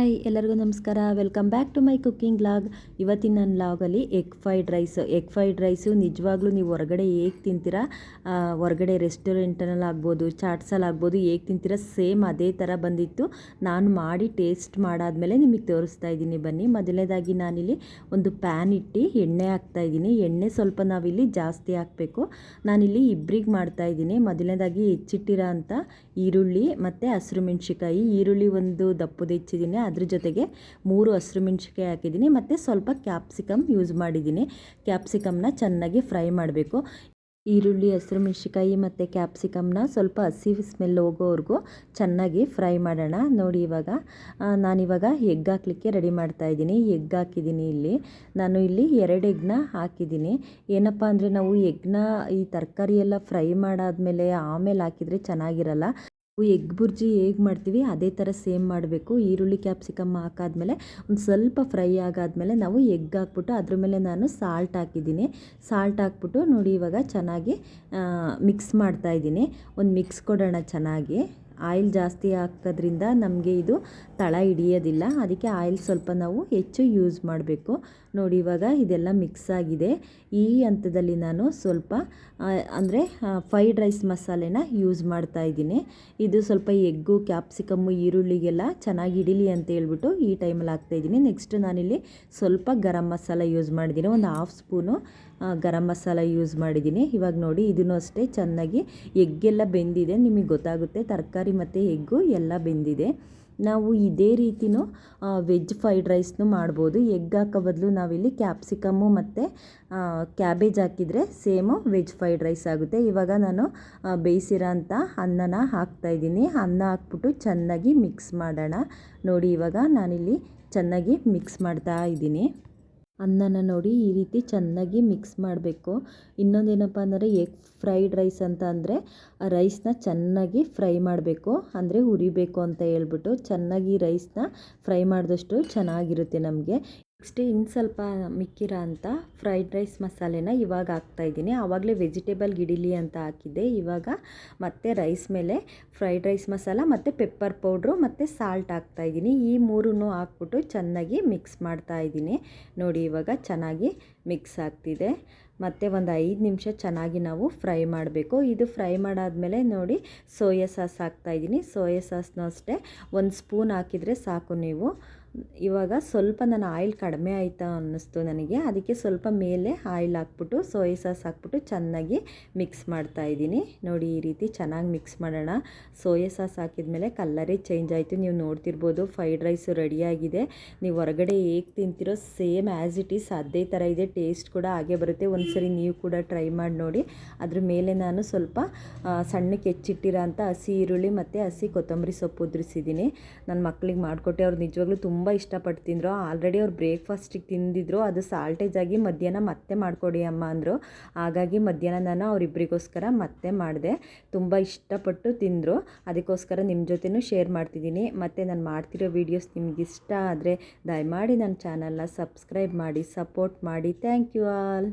Hi ಎಲ್ಲರಿಗೂ ನಮಸ್ಕಾರ. Welcome back to my cooking vlog. ಇವತ್ತಿನ ನನ್ನ ವ್ಲಾಗಲ್ಲಿ ಎಗ್ ಫ್ರೈಡ್ ರೈಸು ನಿಜವಾಗ್ಲೂ ನೀವು ಹೊರಗಡೆ ಹೇಗೆ ತಿಂತೀರಾ, ಹೊರಗಡೆ ರೆಸ್ಟೋರೆಂಟಲ್ಲಿ ಆಗ್ಬೋದು, ಚಾಟ್ಸಲ್ಲಿ ಆಗ್ಬೋದು, ಹೇಗೆ ತಿಂತೀರಾ ಸೇಮ್ ಅದೇ ಥರ ಬಂದಿತ್ತು. ನಾನು ಮಾಡಿ ಟೇಸ್ಟ್ ಮಾಡಾದಮೇಲೆ ನಿಮಗೆ ತೋರಿಸ್ತಾ ಇದ್ದೀನಿ ಬನ್ನಿ. ಮೊದಲನೇದಾಗಿ ನಾನಿಲ್ಲಿ ಒಂದು ಪ್ಯಾನ್ ಇಟ್ಟು ಎಣ್ಣೆ ಹಾಕ್ತಾಯಿದ್ದೀನಿ. ಎಣ್ಣೆ ಸ್ವಲ್ಪ ನಾವಿಲ್ಲಿ ಜಾಸ್ತಿ ಹಾಕಬೇಕು. ನಾನಿಲ್ಲಿ ಇಬ್ಬರಿಗೆ ಮಾಡ್ತಾಯಿದ್ದೀನಿ. ಮೊದಲನೇದಾಗಿ ಹೆಚ್ಚಿಟ್ಟಿರೋ ಅಂಥ ಈರುಳ್ಳಿ ಮತ್ತು ಹಸಿರು ಮೆಣಸಿಕಾಯಿ. ಈರುಳ್ಳಿ ಒಂದು ದಪ್ಪದು ಹೆಚ್ಚಿದ್ದೀನಿ, ಅದ್ರ ಜೊತೆಗೆ 3 ಹಸಿರು ಮೆಣಸಿಕಾಯಿ ಹಾಕಿದ್ದೀನಿ ಮತ್ತು ಸ್ವಲ್ಪ ಕ್ಯಾಪ್ಸಿಕಮ್ ಯೂಸ್ ಮಾಡಿದ್ದೀನಿ. ಕ್ಯಾಪ್ಸಿಕಮ್ನ ಚೆನ್ನಾಗಿ ಫ್ರೈ ಮಾಡಬೇಕು. ಈರುಳ್ಳಿ, ಹಸಿರು ಮೆಣಸಿಕಾಯಿ ಮತ್ತು ಕ್ಯಾಪ್ಸಿಕಮ್ನ ಸ್ವಲ್ಪ ಹಸಿ ಸ್ಮೆಲ್ ಹೋಗೋವರೆಗೂ ಚೆನ್ನಾಗಿ ಫ್ರೈ ಮಾಡೋಣ. ನೋಡಿ ನಾನಿವಾಗ ಎಗ್ ಹಾಕಲಿಕ್ಕೆ ರೆಡಿ ಮಾಡ್ತಾಯಿದ್ದೀನಿ. ಎಗ್ ಹಾಕಿದ್ದೀನಿ. ನಾನು ಇಲ್ಲಿ 2 ಎಗ್ನ ಹಾಕಿದ್ದೀನಿ. ಏನಪ್ಪ ಅಂದರೆ ನಾವು ಎಗ್ನ ಈ ತರಕಾರಿ ಎಲ್ಲ ಫ್ರೈ ಮಾಡಾದಮೇಲೆ ಆಮೇಲೆ ಹಾಕಿದರೆ ಚೆನ್ನಾಗಿರಲ್ಲ. ಎಗ್ ಬುರ್ಜಿ ಹೇಗೆ ಮಾಡ್ತೀವಿ ಅದೇ ಥರ ಸೇಮ್ ಮಾಡಬೇಕು. ಈರುಳ್ಳಿ ಕ್ಯಾಪ್ಸಿಕಮ್ ಹಾಕಾದ್ಮೇಲೆ ಒಂದು ಸ್ವಲ್ಪ ಫ್ರೈ ಆಗಾದ್ಮೇಲೆ ನಾವು ಎಗ್ ಹಾಕ್ಬಿಟ್ಟು ಅದ್ರ ಮೇಲೆ ನಾನು ಸಾಲ್ಟ್ ಹಾಕಿದ್ದೀನಿ. ಸಾಲ್ಟ್ ಹಾಕ್ಬಿಟ್ಟು ನೋಡಿ ಇವಾಗ ಚೆನ್ನಾಗಿ ಮಿಕ್ಸ್ ಮಾಡ್ತಾಯಿದ್ದೀನಿ. ಒಂದು ಮಿಕ್ಸ್ ಕೊಡೋಣ ಚೆನ್ನಾಗಿ. ಆಯಿಲ್ ಜಾಸ್ತಿ ಹಾಕೋದ್ರಿಂದ ನಮಗೆ ಇದು ತಳ ಹಿಡಿಯೋದಿಲ್ಲ, ಅದಕ್ಕೆ ಆಯಿಲ್ ಸ್ವಲ್ಪ ನಾವು ಹೆಚ್ಚು ಯೂಸ್ ಮಾಡಬೇಕು. ನೋಡಿ ಇವಾಗ ಇದೆಲ್ಲ ಮಿಕ್ಸ್ ಆಗಿದೆ. ಈ ಹಂತದಲ್ಲಿ ನಾನು ಸ್ವಲ್ಪ ಅಂದರೆ ಫ್ರೈಡ್ ರೈಸ್ ಮಸಾಲೆನ ಯೂಸ್ ಮಾಡ್ತಾಯಿದ್ದೀನಿ. ಇದು ಸ್ವಲ್ಪ ಎಗ್ಗು, ಕ್ಯಾಪ್ಸಿಕಮ್ಮು, ಈರುಳ್ಳಿಗೆಲ್ಲ ಚೆನ್ನಾಗಿ ಹಿಡೀಲಿ ಅಂತ ಹೇಳ್ಬಿಟ್ಟು ಈ ಟೈಮಲ್ಲಿ ಹಾಕ್ತಾಯಿದ್ದೀನಿ. ನೆಕ್ಸ್ಟ್ ನಾನಿಲ್ಲಿ ಸ್ವಲ್ಪ ಗರಂ ಮಸಾಲ ಯೂಸ್ ಮಾಡಿದ್ದೀನಿ. ಒಂದು 1/2 ಸ್ಪೂನು ಗರಂ ಮಸಾಲ ಯೂಸ್ ಮಾಡಿದ್ದೀನಿ. ಇವಾಗ ನೋಡಿ ಇದನ್ನು ಅಷ್ಟೇ ಚೆನ್ನಾಗಿ ಎಗ್ಗೆಲ್ಲ ಬೆಂದಿದೆ, ನಿಮಗೆ ಗೊತ್ತಾಗುತ್ತೆ. ತರಕಾರಿ ಮತ್ತು ಎಗ್ಗು ಎಲ್ಲ ಬೆಂದಿದೆ. ನಾವು ಇದೇ ರೀತಿಯೂ ವೆಜ್ ಫ್ರೈಡ್ ರೈಸ್ನೂ ಮಾಡ್ಬೋದು. ಎಗ್ ಹಾಕೋ ಬದಲು ನಾವಿಲ್ಲಿ ಕ್ಯಾಪ್ಸಿಕಮ್ಮು ಮತ್ತು ಕ್ಯಾಬೇಜ್ ಹಾಕಿದರೆ ಸೇಮು ವೆಜ್ ಫ್ರೈಡ್ ರೈಸ್ ಆಗುತ್ತೆ. ಇವಾಗ ನಾನು ಬೇಯಿಸಿರೋ ಅಂಥ ಅನ್ನನ ಹಾಕ್ತಾಯಿದ್ದೀನಿ. ಅನ್ನ ಹಾಕ್ಬಿಟ್ಟು ಚೆನ್ನಾಗಿ ಮಿಕ್ಸ್ ಮಾಡೋಣ. ನೋಡಿ ಇವಾಗ ನಾನಿಲ್ಲಿ ಚೆನ್ನಾಗಿ ಮಿಕ್ಸ್ ಮಾಡ್ತಾ ಇದ್ದೀನಿ. ಅನ್ನನ ನೋಡಿ ಈ ರೀತಿ ಚೆನ್ನಾಗಿ ಮಿಕ್ಸ್ ಮಾಡಬೇಕು. ಇನ್ನೊಂದೇನಪ್ಪ ಅಂದರೆ ಎಗ್ ಫ್ರೈಡ್ ರೈಸ್ ಅಂತ ಅಂದರೆ ರೈಸ್ನ ಚೆನ್ನಾಗಿ ಫ್ರೈ ಮಾಡಬೇಕು, ಅಂದರೆ ಹುರಿಬೇಕು ಅಂತ ಹೇಳ್ಬಿಟ್ಟು. ಚೆನ್ನಾಗಿ ರೈಸ್ನ ಫ್ರೈ ಮಾಡಿದಷ್ಟು ಚೆನ್ನಾಗಿರುತ್ತೆ ನಮಗೆ. ನೆಕ್ಸ್ಟ್ ಇನ್ನು ಸ್ವಲ್ಪ ಮಿಕ್ಕಿರೋ ಅಂಥ ಫ್ರೈಡ್ ರೈಸ್ ಮಸಾಲೆನ ಇವಾಗ ಹಾಕ್ತಾಯಿದ್ದೀನಿ. ಆವಾಗಲೇ ವೆಜಿಟೇಬಲ್ ಗಿಡಿಲಿ ಅಂತ ಹಾಕಿದ್ದೆ. ಇವಾಗ ಮತ್ತೆ ರೈಸ್ ಮೇಲೆ ಫ್ರೈಡ್ ರೈಸ್ ಮಸಾಲ ಮತ್ತು ಪೆಪ್ಪರ್ ಪೌಡ್ರು ಮತ್ತು ಸಾಲ್ಟ್ ಹಾಕ್ತಾಯಿದ್ದೀನಿ. ಈ 3 ಹಾಕ್ಬಿಟ್ಟು ಚೆನ್ನಾಗಿ ಮಿಕ್ಸ್ ಮಾಡ್ತಾಯಿದ್ದೀನಿ. ನೋಡಿ ಇವಾಗ ಚೆನ್ನಾಗಿ ಮಿಕ್ಸ್ ಆಗ್ತಿದೆ. ಮತ್ತು ಒಂದು 5 ನಿಮಿಷ ಚೆನ್ನಾಗಿ ನಾವು ಫ್ರೈ ಮಾಡಬೇಕು. ಇದು ಫ್ರೈ ಮಾಡಾದಮೇಲೆ ನೋಡಿ ಸೋಯಾ ಸಾಸ್ ಹಾಕ್ತಾಯಿದ್ದೀನಿ. ಸೋಯಾ ಸಾಸ್ನೂ ಅಷ್ಟೇ 1 ಸ್ಪೂನ್ ಹಾಕಿದರೆ ಸಾಕು ನೀವು. ಇವಾಗ ಸ್ವಲ್ಪ ನಾನು ಆಯಿಲ್ ಕಡಿಮೆ ಆಯಿತಾ ಅನ್ನಿಸ್ತು ನನಗೆ, ಅದಕ್ಕೆ ಸ್ವಲ್ಪ ಮೇಲೆ ಆಯಿಲ್ ಹಾಕ್ಬಿಟ್ಟು ಸೋಯಾ ಸಾಸ್ ಹಾಕ್ಬಿಟ್ಟು ಚೆನ್ನಾಗಿ ಮಿಕ್ಸ್ ಮಾಡ್ತಾಯಿದ್ದೀನಿ. ನೋಡಿ ಈ ರೀತಿ ಚೆನ್ನಾಗಿ ಮಿಕ್ಸ್ ಮಾಡೋಣ. ಸೋಯಾ ಸಾಸ್ ಹಾಕಿದ್ಮೇಲೆ ಕಲ್ಲರೇ ಚೇಂಜ್ ಆಯಿತು, ನೀವು ನೋಡ್ತಿರ್ಬೋದು. ಫ್ರೈಡ್ ರೈಸು ರೆಡಿಯಾಗಿದೆ. ನೀವು ಹೊರಗಡೆ ಹೇಗೆ ತಿಂತೀರೋ ಸೇಮ್ ಆ್ಯಸ್ ಇಟ್ ಈಸ್ ಅದೇ ಥರ ಇದೆ. ಟೇಸ್ಟ್ ಕೂಡ ಹಾಗೆ ಬರುತ್ತೆ. ಒಂದ್ಸರಿ ನೀವು ಕೂಡ ಟ್ರೈ ಮಾಡಿ ನೋಡಿ. ಅದ್ರ ಮೇಲೆ ನಾನು ಸ್ವಲ್ಪ ಸಣ್ಣಕ್ಕೆ ಹೆಚ್ಚಿಟ್ಟಿರೋ ಅಂಥ ಹಸಿ ಈರುಳ್ಳಿ ಮತ್ತು ಹಸಿ ಕೊತ್ತಂಬರಿ ಸೊಪ್ಪು ಉದುರಿಸಿದ್ದೀನಿ. ನನ್ನ ಮಕ್ಕಳಿಗೆ ಮಾಡಿಕೊಟ್ಟೆ. ಅವ್ರು ನಿಜವಾಗ್ಲೂ ತುಂಬ ಇಷ್ಟಪಟ್ಟು ತಿಂದರು. ಆಲ್ರೆಡಿ ಅವ್ರು ಬ್ರೇಕ್ಫಾಸ್ಟಿಗೆ ತಿಂದಿದ್ರು. ಅದು ಸಾಲ್ಟೇಜ್ ಆಗಿ ಮಧ್ಯಾಹ್ನ ಮತ್ತೆ ಮಾಡಿಕೊಡಿ ಅಮ್ಮ ಅಂದರು. ಹಾಗಾಗಿ ಮಧ್ಯಾಹ್ನ ನಾನು ಅವರಿಬ್ಬರಿಗೋಸ್ಕರ ಮತ್ತೆ ಮಾಡಿದೆ. ತುಂಬ ಇಷ್ಟಪಟ್ಟು ತಿಂದರು. ಅದಕ್ಕೋಸ್ಕರ ನಿಮ್ಮ ಜೊತೆನೂ ಶೇರ್ ಮಾಡ್ತಿದ್ದೀನಿ. ಮತ್ತು ನಾನು ಮಾಡ್ತಿರೋ ವೀಡಿಯೋಸ್ ನಿಮ್ಗೆ ಇಷ್ಟ ಆದರೆ ದಯಮಾಡಿ ನನ್ನ ಚಾನಲ್ನ ಸಬ್ಸ್ಕ್ರೈಬ್ ಮಾಡಿ, ಸಪೋರ್ಟ್ ಮಾಡಿ. Thank you all.